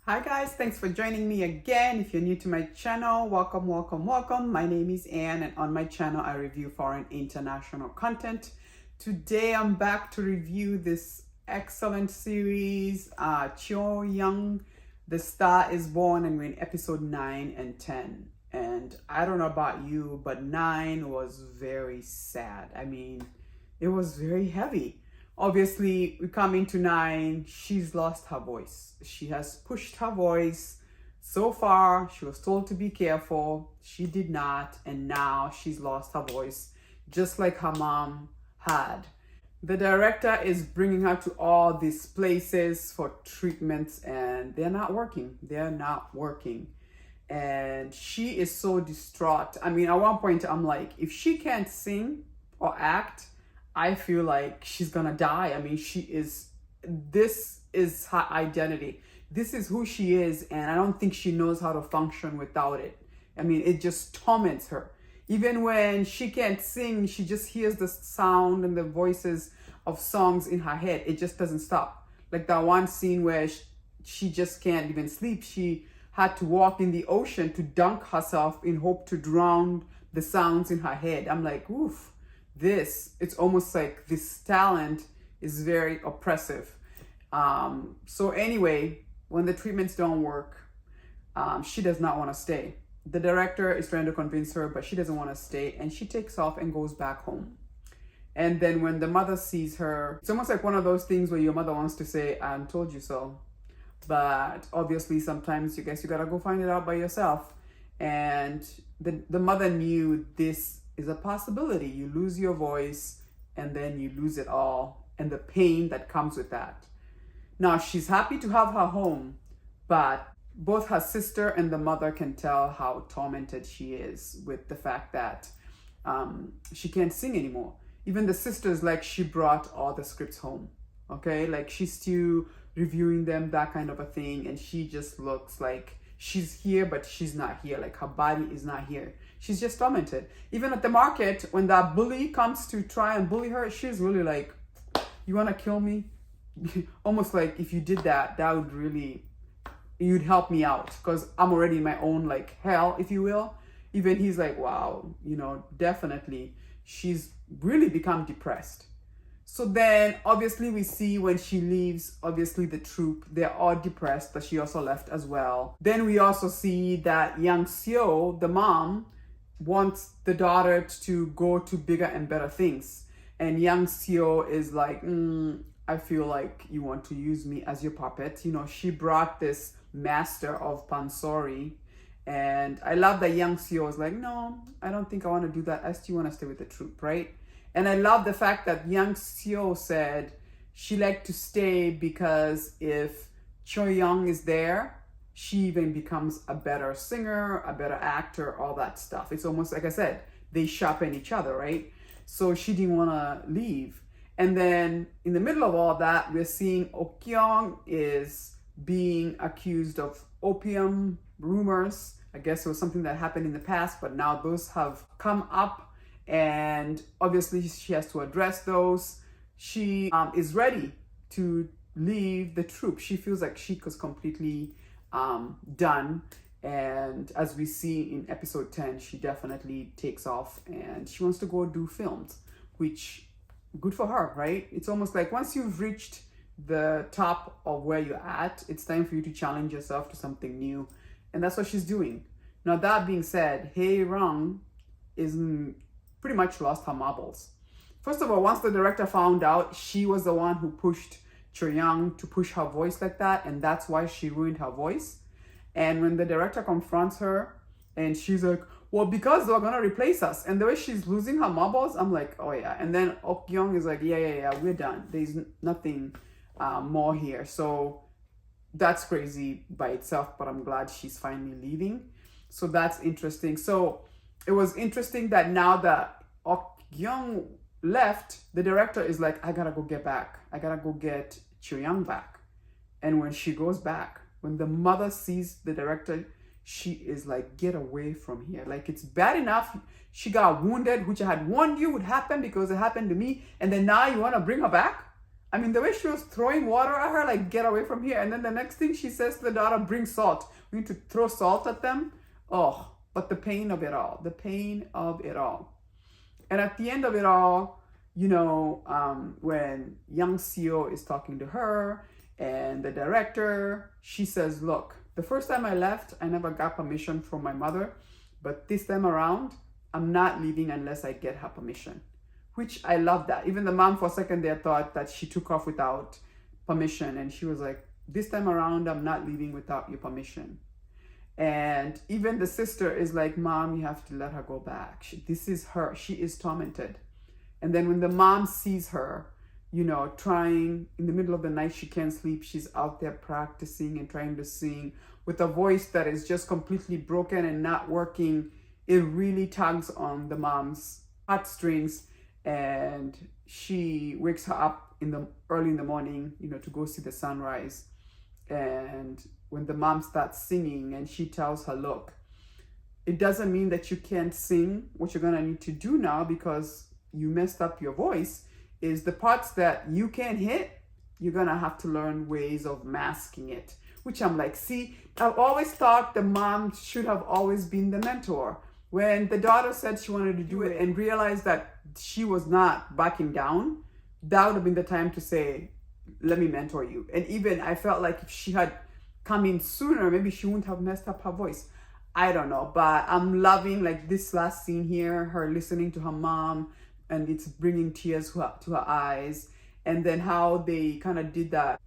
Hi guys, thanks for joining me again. If you're new to my channel, welcome. My name is Anne and on my channel I review foreign international content. Today I'm back to review this excellent series, Jeongnyeon, The Star is Born, and we're in episode 9 and 10. And I don't know about you, but 9 was very sad. It was very heavy. Obviously, we come into 9, she's lost her voice. She has pushed her voice so far. She was told to be careful. She did not, and now she's lost her voice, just like her mom had. The director is bringing her to all these places for treatments, and they're not working. And she is so distraught. At one point, I'm like, if she can't sing or act, I feel like she's gonna die. This is her identity. This is who she is, and I don't think she knows how to function without it. It just torments her. Even when she can't sing, she just hears the sound and the voices of songs in her head. It just doesn't stop. Like that one scene where she just can't even sleep. She had to walk in the ocean to dunk herself in hope to drown the sounds in her head. I'm like, oof. It's almost like this talent is very oppressive. So anyway, when the treatments don't work, she does not want to stay. The director is trying to convince her, but she doesn't want to stay, and she takes off and goes back home. And then when the mother sees her, it's almost like one of those things where your mother wants to say, I told you so. But obviously sometimes you gotta go find it out by yourself. And the mother knew this is a possibility. You lose your voice and then you lose it all, and the pain that comes with that. Now she's happy to have her home, but both her sister and the mother can tell how tormented she is with the fact that she can't sing anymore. Even the sister's like, she brought all the scripts home. Okay, like she's still reviewing them, that kind of a thing, and she just looks like she's here, but she's not here. Like her body is not here. She's just tormented. Even at the market, when that bully comes to try and bully her, she's really like, you want to kill me? Almost like if you did that, you'd help me out, because I'm already in my own like hell, if you will. Even he's like, wow, definitely. She's really become depressed. So then obviously we see when she leaves, obviously the troupe, they're all depressed, but she also left as well. Then we also see that Young Seo, the mom, wants the daughter to go to bigger and better things. And Young Seo is like, I feel like you want to use me as your puppet. She brought this master of Pansori. And I love that Young Seo is like, no, I don't think I want to do that. I still want to stay with the troupe, right? And I love the fact that Young Seo said she liked to stay because if Jeongnyeon is there, she even becomes a better singer, a better actor, all that stuff. It's almost like I said, they sharpen each other, right? So she didn't want to leave. And then in the middle of all that, we're seeing Okyeong is being accused of opium rumors. I guess it was something that happened in the past, but now those have come up. And obviously she has to address those. She is ready to leave the troupe. She feels like she was completely done. And as we see in episode 10, she definitely takes off and she wants to go do films, which good for her, right? It's almost like once you've reached the top of where you're at, it's time for you to challenge yourself to something new. And that's what she's doing. Now, that being said, Hae Rung is pretty much lost her marbles. First of all, once the director found out she was the one who pushed Jeongnyeon to push her voice like that, and that's why she ruined her voice. And when the director confronts her and she's like, well, because they're gonna replace us, and the way she's losing her marbles, I'm like, oh yeah. And then Okyeong is like, yeah, we're done. There's nothing more here. So that's crazy by itself, but I'm glad she's finally leaving. So that's interesting. So it was interesting that now that Okyeong left, the director is like, I gotta go get back. I gotta go get Jeongnyeon back. And when she goes back, when the mother sees the director, she is like, get away from here. Like, it's bad enough she got wounded, which I had warned you would happen because it happened to me. And then now you want to bring her back? I mean, the way she was throwing water at her, like, get away from here. And then the next thing she says to the daughter, bring salt. We need to throw salt at them. Oh, but the pain of it all, the pain of it all. And at the end of it all, you know, when Young Seo is talking to her and the director, she says, look, the first time I left, I never got permission from my mother. But this time around, I'm not leaving unless I get her permission. Which I love that. Even the mom for a second there thought that she took off without permission. And she was like, this time around, I'm not leaving without your permission. And even the sister is like, Mom, you have to let her go back. This is her. She is tormented. And then when the mom sees her, you know, trying in the middle of the night, she can't sleep. She's out there practicing and trying to sing with a voice that is just completely broken and not working. It really tugs on the mom's heartstrings. And she wakes her up early in the morning, you know, to go see the sunrise. And when the mom starts singing and she tells her, look, it doesn't mean that you can't sing. What you're going to need to do now, because you messed up your voice, is the parts that you can't hit, you're going to have to learn ways of masking it. Which I'm like, see, I've always thought the mom should have always been the mentor. When the daughter said she wanted to do it and realized that she was not backing down, that would have been the time to say, let me mentor you. And even I felt like if she had come in sooner, maybe she wouldn't have messed up her voice. I don't know, but I'm loving like this last scene here, her listening to her mom, and it's bringing tears to her eyes. And then how they kind of did that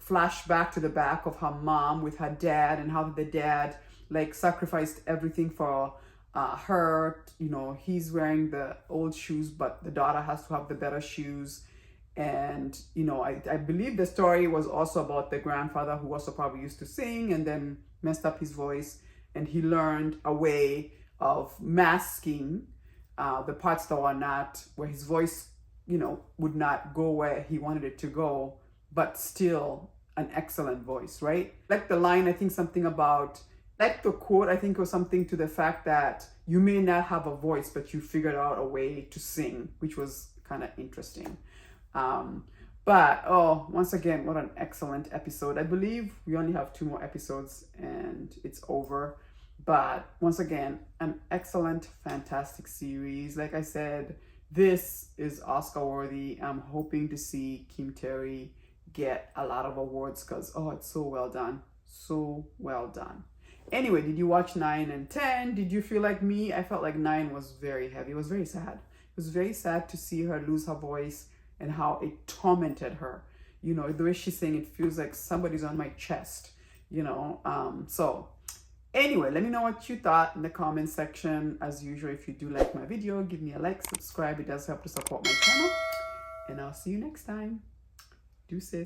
flashback to the back of her mom with her dad, and how the dad like sacrificed everything for her. You know, he's wearing the old shoes, but the daughter has to have the better shoes. And, you know, I believe the story was also about the grandfather who also probably used to sing and then messed up his voice. And he learned a way of masking the parts that were not, where his voice, you know, would not go where he wanted it to go, but still an excellent voice, right? Like the line, I think something about, like the quote, I think was something to the fact that you may not have a voice, but you figured out a way to sing, which was kind of interesting. But once again, what an excellent episode. I believe we only have 2 more episodes and it's over. But once again, an excellent, fantastic series. Like I said, this is Oscar worthy. I'm hoping to see Kim Terry get a lot of awards because, it's so well done. So well done. Anyway, did you watch 9 and 10? Did you feel like me? I felt like 9 was very heavy. It was very sad. It was very sad to see her lose her voice and how it tormented her. You know, the way she's saying it feels like somebody's on my chest, you know. So anyway, let me know what you thought in the comment section. As usual, if you do like my video, give me a like, subscribe. It does help to support my channel. And I'll see you next time. Deuces.